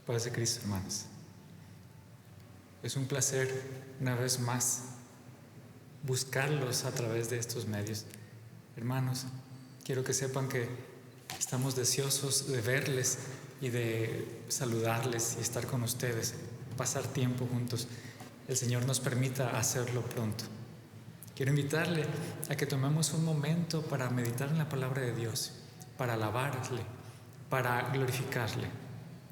Paz de Cristo, hermanos. Es un placer, una vez más, buscarlos a través de estos medios. Hermanos, quiero que sepan que estamos deseosos de verles y de saludarles y estar con ustedes, pasar tiempo juntos. El Señor nos permita hacerlo pronto. Quiero invitarle a que tomemos un momento para meditar en la palabra de Dios, para alabarle, para glorificarle.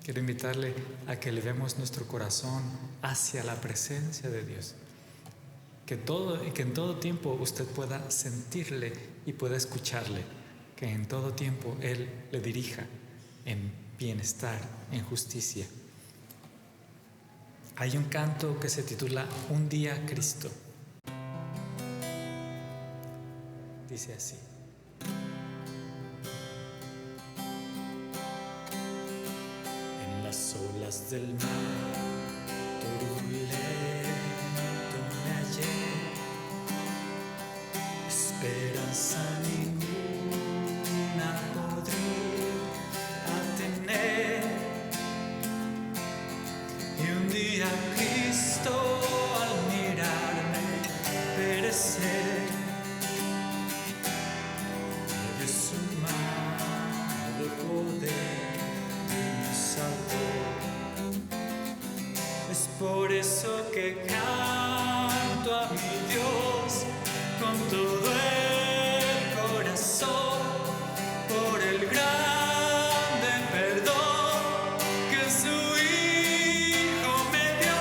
Quiero invitarle a que elevemos nuestro corazón hacia la presencia de Dios. Que en todo tiempo usted pueda sentirle y pueda escucharle. Que en todo tiempo Él le dirija en bienestar, en justicia. Hay un canto que se titula Un día Cristo. Dice así. En las olas del mar turbulento me hallé, esperanza ninguna podría tener, y un día Cristo al mirarme perecer, de su mano de poder me salvó. Es por eso que canto a mi Dios con todo el corazón, por el grande perdón que su Hijo me dio,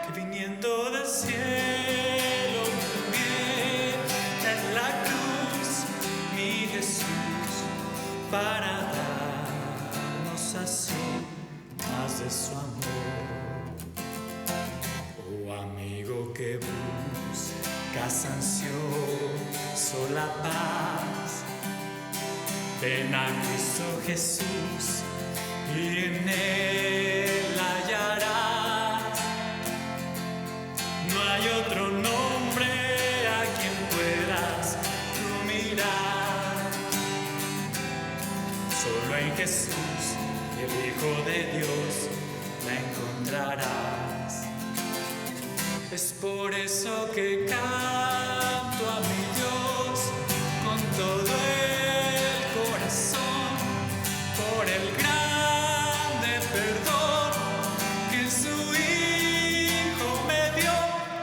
que viniendo del cielo muriera en la cruz mi Jesús, para darnos así más de su amor. Oh amigo que buscas ansioso la paz, ven a Cristo Jesús y en Él hallarás. No hay otro nombre a quien puedas tú mirar, solo en Jesús, el Hijo de Dios, la encontrarás. Es por eso que canto a mi Dios con todo el corazón, por el grande perdón que su Hijo me dio,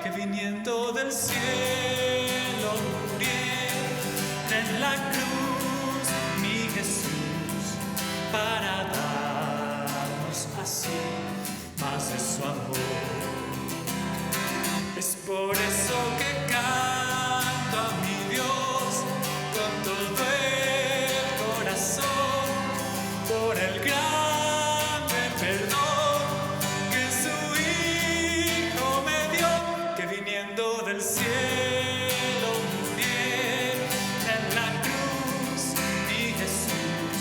que viniendo del cielo muriera en la cruz mi Jesús, para darnos así más de su amor. Es por eso que canto a mi Dios con todo el corazón, por el grande perdón que su Hijo me dio, que viniendo del cielo muriera en la cruz mi Jesús,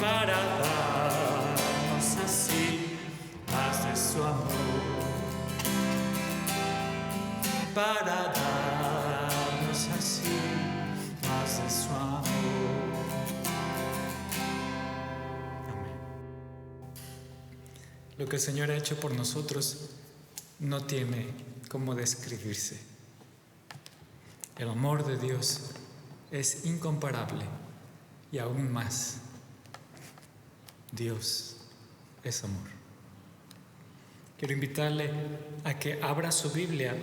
para darnos así más de su amor. Para darnos así más de su amor. Amén. Lo que el Señor ha hecho por nosotros no tiene cómo describirse. El amor de Dios es incomparable y aún más. Dios es amor. Quiero invitarle a que abra su Biblia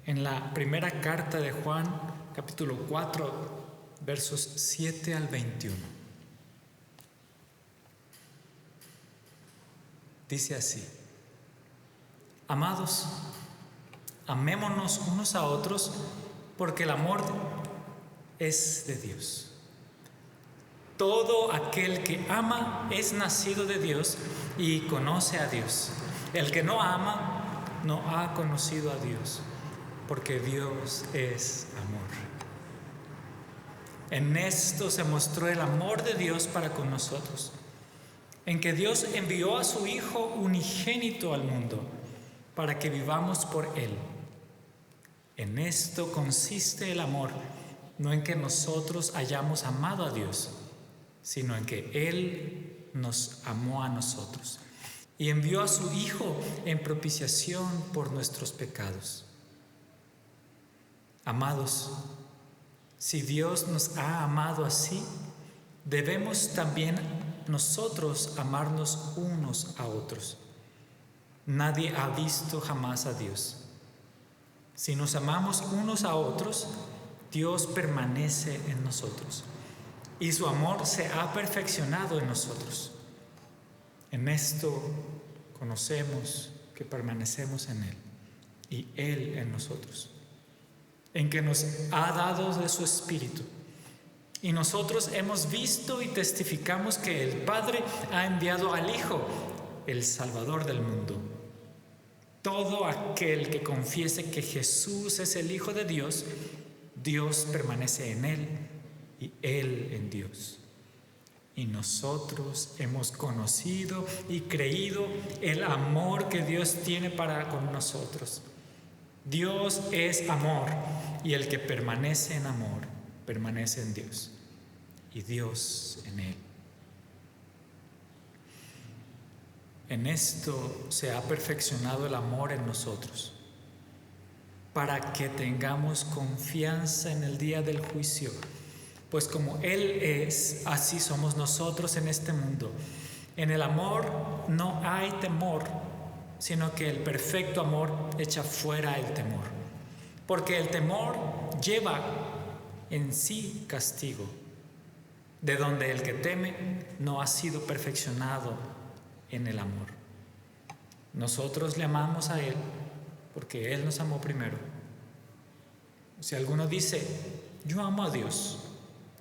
en la primera carta de Juan, capítulo 4, versos 7 al 21. Dice así: Amados, amémonos unos a otros, porque el amor es de Dios. Todo aquel que ama es nacido de Dios y conoce a Dios. El que no ama no ha conocido a Dios, porque Dios es amor. En esto se mostró el amor de Dios para con nosotros, en que Dios envió a su Hijo unigénito al mundo, para que vivamos por Él. En esto consiste el amor, no en que nosotros hayamos amado a Dios, sino en que Él nos amó a nosotros y envió a su Hijo en propiciación por nuestros pecados. Amados, si Dios nos ha amado así, debemos también nosotros amarnos unos a otros. Nadie ha visto jamás a Dios. Si nos amamos unos a otros, Dios permanece en nosotros y su amor se ha perfeccionado en nosotros. En esto conocemos que permanecemos en Él y Él en nosotros, en que nos ha dado de su Espíritu. Y nosotros hemos visto y testificamos que el Padre ha enviado al Hijo, el Salvador del mundo. Todo aquel que confiese que Jesús es el Hijo de Dios, Dios permanece en Él y Él en Dios. Y nosotros hemos conocido y creído el amor que Dios tiene para con nosotros. Dios es amor, y el que permanece en amor, permanece en Dios, y Dios en él. En esto se ha perfeccionado el amor en nosotros, para que tengamos confianza en el día del juicio, pues como Él es, así somos nosotros en este mundo. En el amor no hay temor, sino que el perfecto amor echa fuera el temor, porque el temor lleva en sí castigo, de donde el que teme no ha sido perfeccionado en el amor. Nosotros le amamos a Él porque Él nos amó primero. Si alguno dice, yo amo a Dios,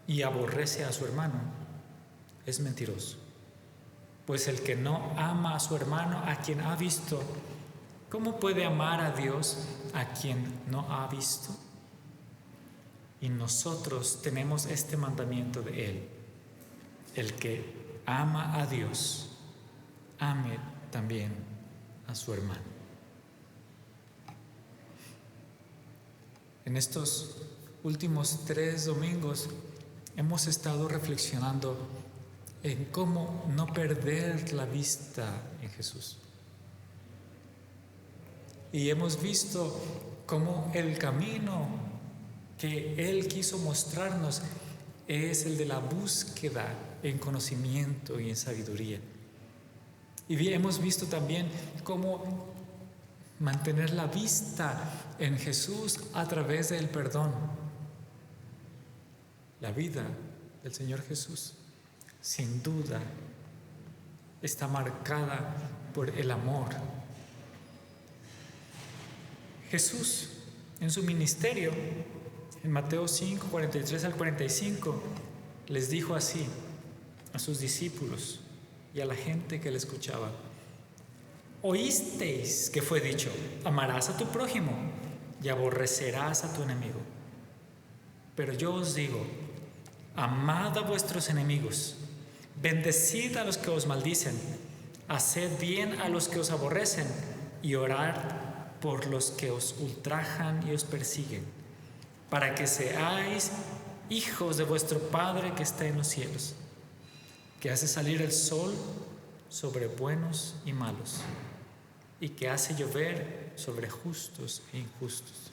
y aborrece a su hermano, es mentiroso. Pues el que no ama a su hermano a quien ha visto, ¿cómo puede amar a Dios a quien no ha visto? Y nosotros tenemos este mandamiento de Él: el que ama a Dios, ame también a su hermano. En estos últimos 3 domingos hemos estado reflexionando en cómo no perder la vista en Jesús. Y hemos visto cómo el camino que Él quiso mostrarnos es el de la búsqueda en conocimiento y en sabiduría. Y hemos visto también cómo mantener la vista en Jesús a través del perdón. La vida del Señor Jesús, sin duda, está marcada por el amor. Jesús, en su ministerio, en Mateo 5, 43 al 45, les dijo así a sus discípulos y a la gente que le escuchaba: oísteis que fue dicho, amarás a tu prójimo y aborrecerás a tu enemigo. Pero yo os digo, amad a vuestros enemigos, bendecid a los que os maldicen, haced bien a los que os aborrecen y orad por los que os ultrajan y os persiguen, para que seáis hijos de vuestro Padre que está en los cielos, que hace salir el sol sobre buenos y malos, y que hace llover sobre justos e injustos.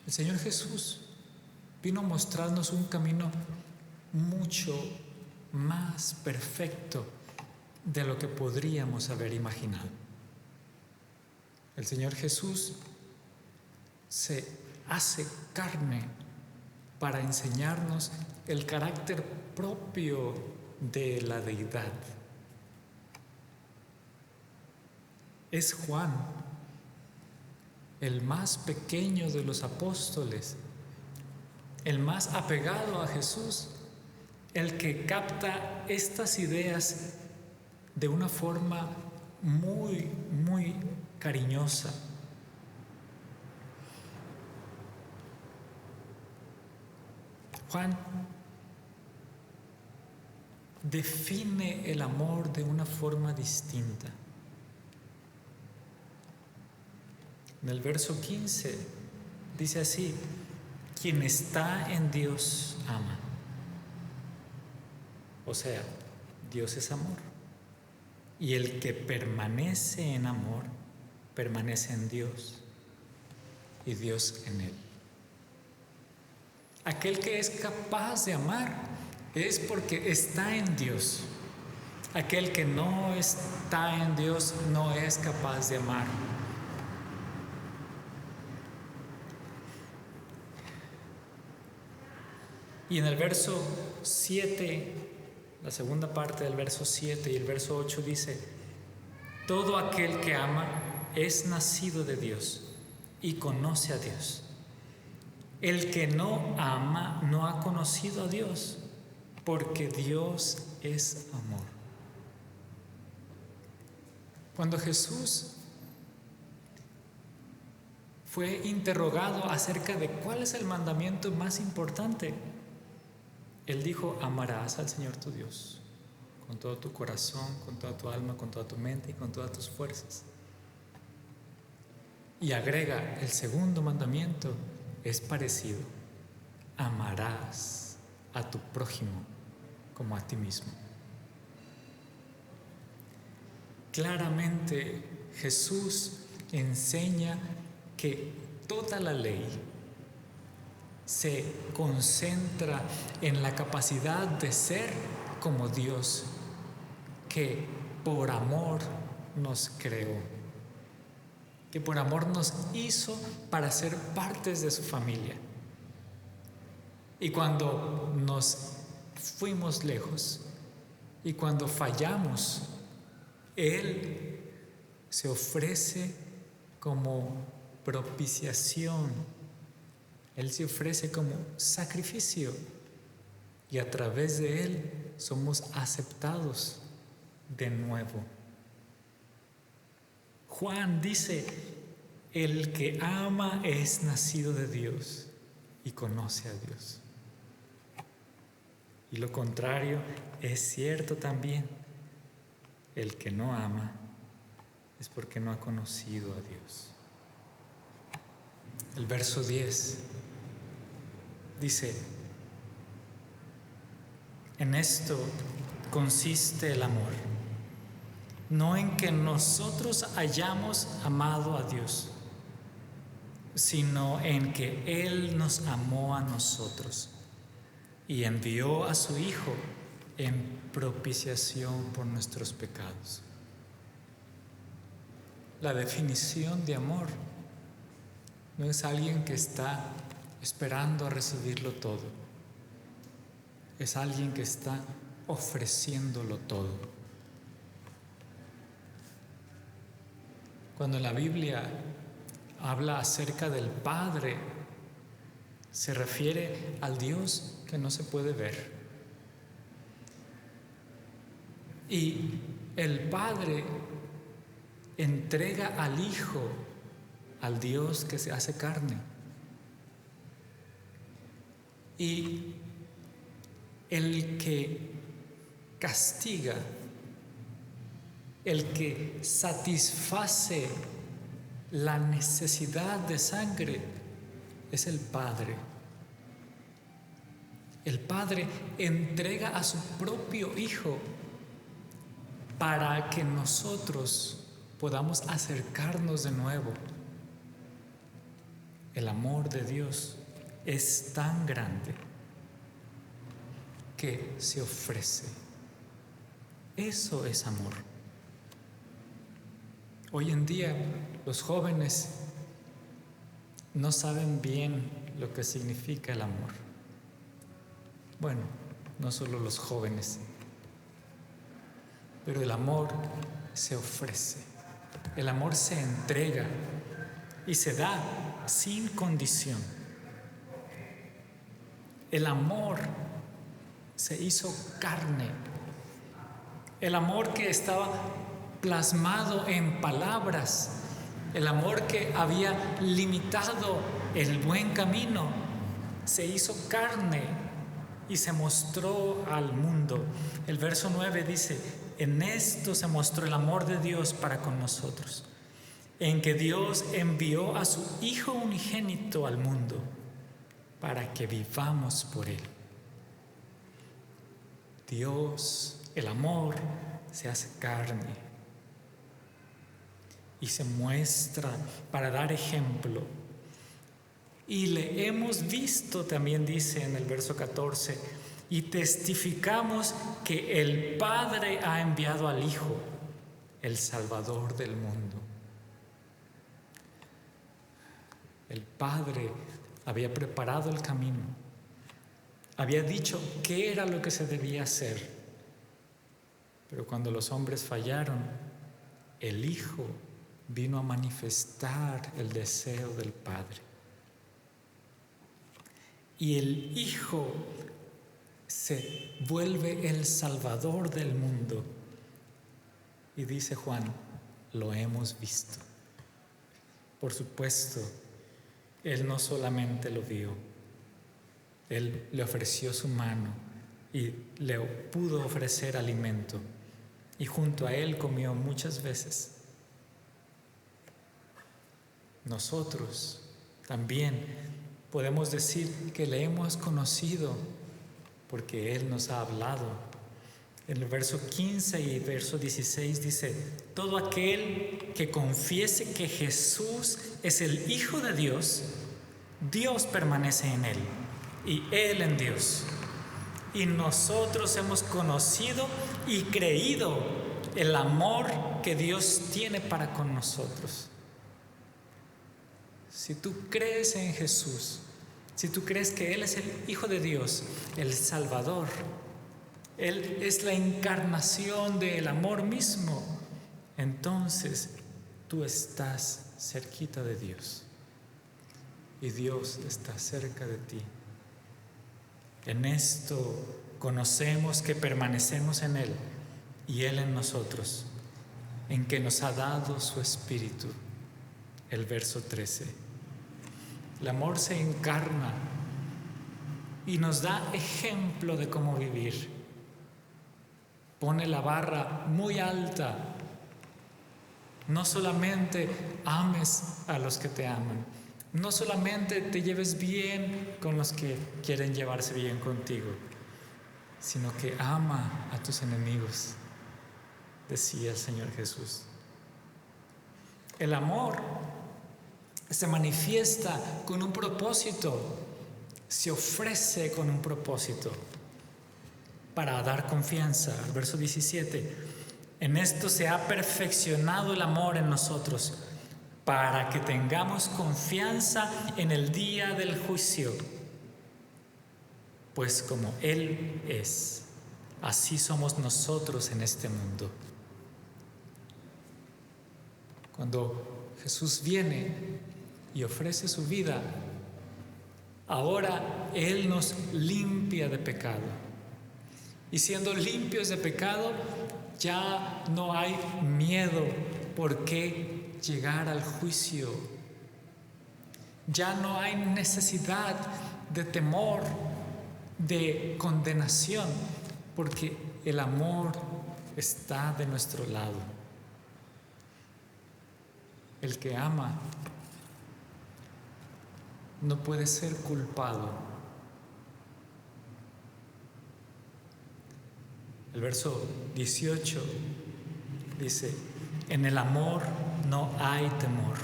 El Señor Jesús vino a mostrarnos un camino mucho más perfecto de lo que podríamos haber imaginado. El Señor Jesús se hace carne para enseñarnos el carácter propio de la deidad. Es Juan, el más pequeño de los apóstoles, el más apegado a Jesús, el que capta estas ideas de una forma muy, muy cariñosa. Juan define el amor de una forma distinta. En el verso 15 dice así: quien está en Dios ama. O sea, Dios es amor. Y el que permanece en amor, permanece en Dios y Dios en él. Aquel que es capaz de amar es porque está en Dios. Aquel que no está en Dios no es capaz de amar. Y en el verso 7, la segunda parte del verso 7 y el verso 8 dice: todo aquel que ama es nacido de Dios y conoce a Dios. El que no ama no ha conocido a Dios, porque Dios es amor. Cuando Jesús fue interrogado acerca de cuál es el mandamiento más importante, Él dijo: amarás al Señor tu Dios con todo tu corazón, con toda tu alma, con toda tu mente y con todas tus fuerzas. Y agrega, el segundo mandamiento es parecido: amarás a tu prójimo como a ti mismo. Claramente Jesús enseña que toda la ley se concentra en la capacidad de ser como Dios, que por amor nos creó, que por amor nos hizo para ser partes de su familia. Y cuando nos fuimos lejos y cuando fallamos, Él se ofrece como propiciación. Él se ofrece como sacrificio y a través de Él somos aceptados de nuevo. Juan dice: el que ama es nacido de Dios y conoce a Dios. Y lo contrario es cierto también: el que no ama es porque no ha conocido a Dios. El verso 10 dice: en esto consiste el amor, no en que nosotros hayamos amado a Dios, sino en que Él nos amó a nosotros y envió a su Hijo en propiciación por nuestros pecados. La definición de amor no es alguien que está esperando a recibirlo todo. Es alguien que está ofreciéndolo todo. Cuando la Biblia habla acerca del Padre, se refiere al Dios que no se puede ver. Y el Padre entrega al Hijo, al Dios que se hace carne. Y el que castiga, el que satisface la necesidad de sangre es el Padre. El Padre entrega a su propio Hijo para que nosotros podamos acercarnos de nuevo. El amor de Dios es tan grande que se ofrece. Eso es amor. Hoy en día los jóvenes no saben bien lo que significa el amor. Bueno, no solo los jóvenes, pero el amor se ofrece, el amor se entrega y se da sin condición. El amor se hizo carne. El amor que estaba plasmado en palabras, el amor que había limitado el buen camino, se hizo carne y se mostró al mundo. El verso 9 dice: en esto se mostró el amor de Dios para con nosotros, en que Dios envió a su Hijo unigénito al mundo para que vivamos por Él. Dios, el amor, se hace carne y se muestra para dar ejemplo. Y le hemos visto, también dice en el verso 14, y testificamos que el Padre ha enviado al Hijo, el Salvador del mundo. El Padre había preparado el camino, había dicho qué era lo que se debía hacer, pero cuando los hombres fallaron, el Hijo vino a manifestar el deseo del Padre. Y el Hijo se vuelve el Salvador del mundo. Y dice Juan, lo hemos visto. Por supuesto, Él no solamente lo vio, Él le ofreció su mano y le pudo ofrecer alimento. Y junto a Él comió muchas veces. Nosotros también podemos decir que le hemos conocido porque Él nos ha hablado. En el verso 15 y verso 16 dice, todo aquel que confiese que Jesús es el Hijo de Dios, Dios permanece en Él y Él en Dios. Y nosotros hemos conocido y creído el amor que Dios tiene para con nosotros. Si tú crees en Jesús, si tú crees que Él es el Hijo de Dios, el Salvador, Él es la encarnación del amor mismo, entonces tú estás cerquita de Dios y Dios está cerca de ti. En esto conocemos que permanecemos en Él y Él en nosotros, en que nos ha dado su Espíritu. El verso 13. El amor se encarna y nos da ejemplo de cómo vivir. Pone la barra muy alta. No solamente ames a los que te aman, no solamente te lleves bien con los que quieren llevarse bien contigo, sino que ama a tus enemigos, decía el Señor Jesús. El amor se manifiesta con un propósito, se ofrece con un propósito para dar confianza. El verso 17, en esto se ha perfeccionado el amor en nosotros, para que tengamos confianza en el día del juicio. Pues como Él es, así somos nosotros en este mundo. Cuando Jesús viene y ofrece su vida, ahora Él nos limpia de pecado. Y siendo limpios de pecado, ya no hay miedo por qué llegar al juicio. Ya no hay necesidad de temor, de condenación, porque el amor está de nuestro lado. El que ama no puede ser culpado. El verso 18 dice, en el amor no hay temor,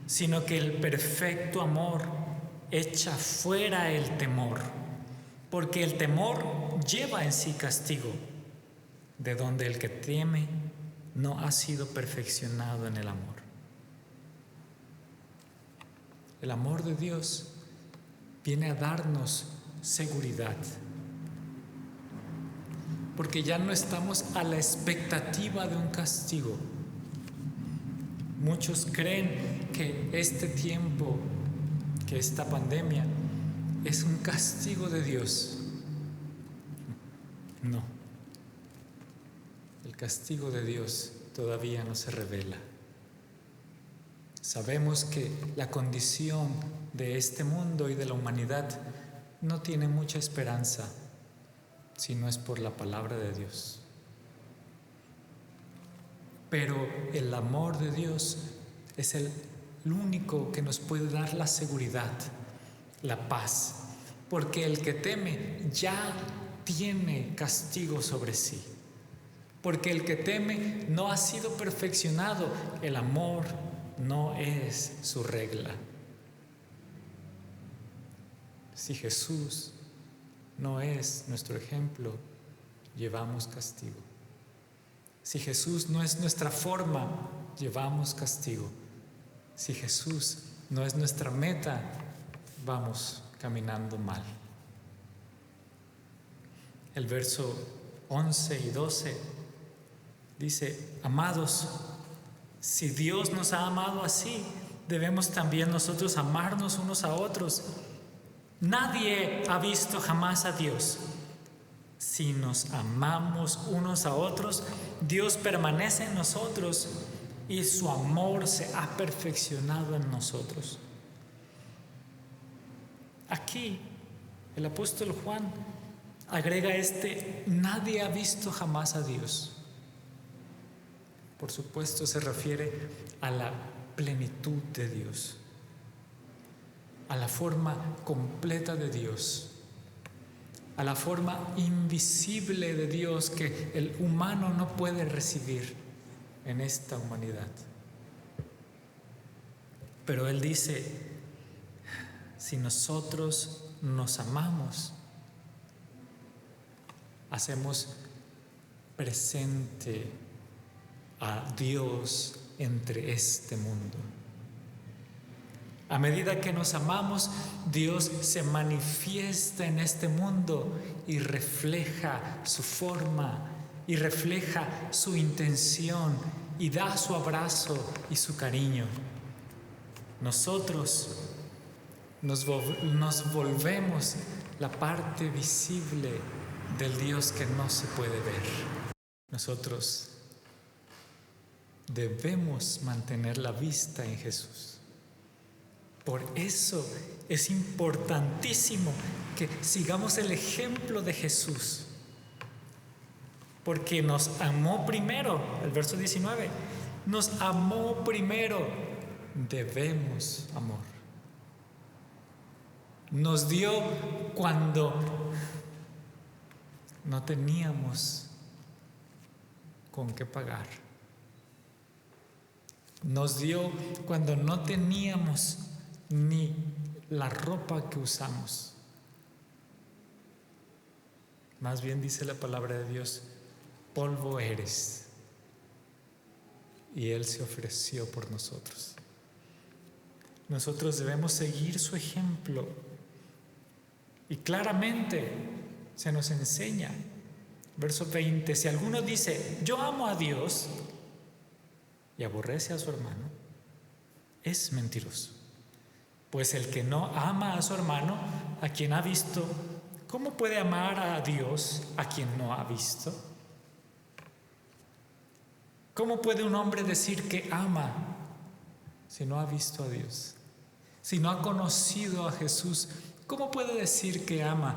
sino que el perfecto amor echa fuera el temor, porque el temor lleva en sí castigo, de donde el que teme no ha sido perfeccionado en el amor. El amor de Dios viene a darnos seguridad, porque ya no estamos a la expectativa de un castigo. Muchos creen que este tiempo, que esta pandemia, es un castigo de Dios. No. El castigo de Dios todavía no se revela. Sabemos que la condición de este mundo y de la humanidad no tiene mucha esperanza si no es por la palabra de Dios. Pero el amor de Dios es el único que nos puede dar la seguridad, la paz, porque el que teme ya tiene castigo sobre sí. porque el que teme no ha sido perfeccionado. El amor no es su regla. Si Jesús no es nuestro ejemplo, llevamos castigo. Si Jesús no es nuestra forma, llevamos castigo. Si Jesús no es nuestra meta, vamos caminando mal. El verso 11 y 12 dice: amados, si Dios nos ha amado así, debemos también nosotros amarnos unos a otros. Nadie ha visto jamás a Dios. Si nos amamos unos a otros, Dios permanece en nosotros y su amor se ha perfeccionado en nosotros. Aquí el apóstol Juan agrega nadie ha visto jamás a Dios. Por supuesto se refiere a la plenitud de Dios, a la forma completa de Dios, a la forma invisible de Dios que el humano no puede recibir en esta humanidad. Pero Él dice: si nosotros nos amamos, hacemos presente a Dios entre este mundo. A medida que nos amamos, Dios se manifiesta en este mundo y refleja su forma, y refleja su intención, y da su abrazo y su cariño. Nosotros nos volvemos la parte visible del Dios que no se puede ver. Nosotros debemos mantener la vista en Jesús. Por eso es importantísimo que sigamos el ejemplo de Jesús, porque nos amó primero. El verso 19, nos amó primero. Debemos amor. Nos dio cuando no teníamos con qué pagar. Nos dio cuando no teníamos ni la ropa que usamos. Más bien dice la palabra de Dios: polvo eres. Y Él se ofreció por nosotros. Nosotros debemos seguir su ejemplo. Y claramente se nos enseña. Verso 20: si alguno dice: yo amo a Dios, y aborrece a su hermano, es mentiroso. Pues el que no ama a su hermano, a quien ha visto, ¿cómo puede amar a Dios a quien no ha visto? ¿Cómo puede un hombre decir que ama si no ha visto a Dios? Si no ha conocido a Jesús, ¿cómo puede decir que ama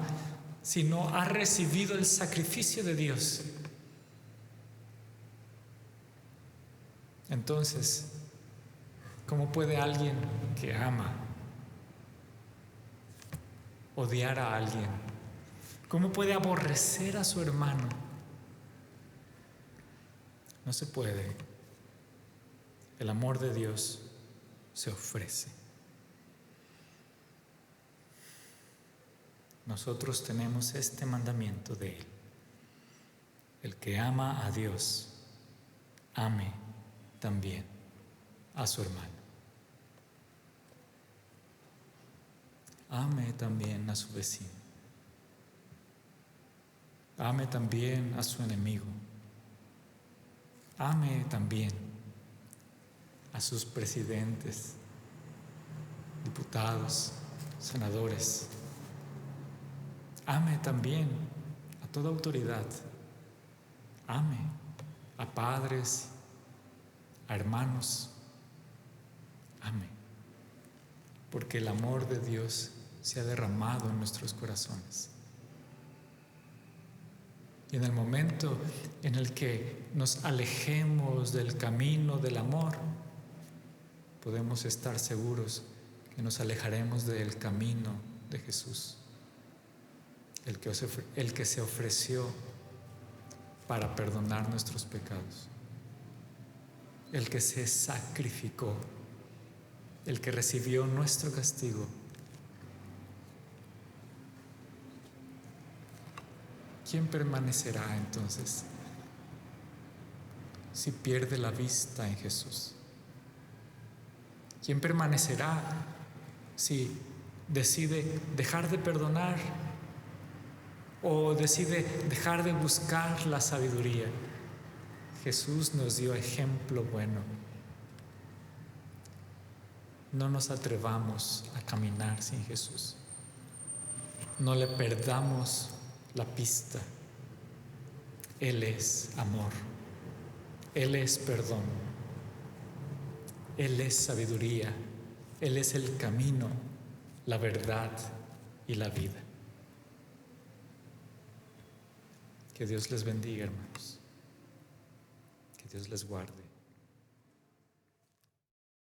si no ha recibido el sacrificio de Dios? Entonces, ¿cómo puede alguien que ama odiar a alguien? ¿Cómo puede aborrecer a su hermano? No se puede. El amor de Dios se ofrece. Nosotros tenemos este mandamiento de Él: el que ama a Dios, ame también a su hermano. Ame también a su vecino. Ame también a su enemigo. Ame también a sus presidentes, diputados, senadores. Ame también a toda autoridad. Ame a padres, a hermanos. Ame, porque el amor de Dios se ha derramado en nuestros corazones. Y en el momento en el que nos alejemos del camino del amor, podemos estar seguros que nos alejaremos del camino de Jesús, el que se ofreció para perdonar nuestros pecados. El que se sacrificó, el que recibió nuestro castigo. ¿Quién permanecerá entonces si pierde la vista en Jesús? ¿Quién permanecerá si decide dejar de perdonar o decide dejar de buscar la sabiduría? Jesús nos dio ejemplo bueno. No nos atrevamos a caminar sin Jesús. No le perdamos la pista. Él es amor. Él es perdón. Él es sabiduría. Él es el camino, la verdad y la vida. Que Dios les bendiga, hermanos. Que Dios les guarde.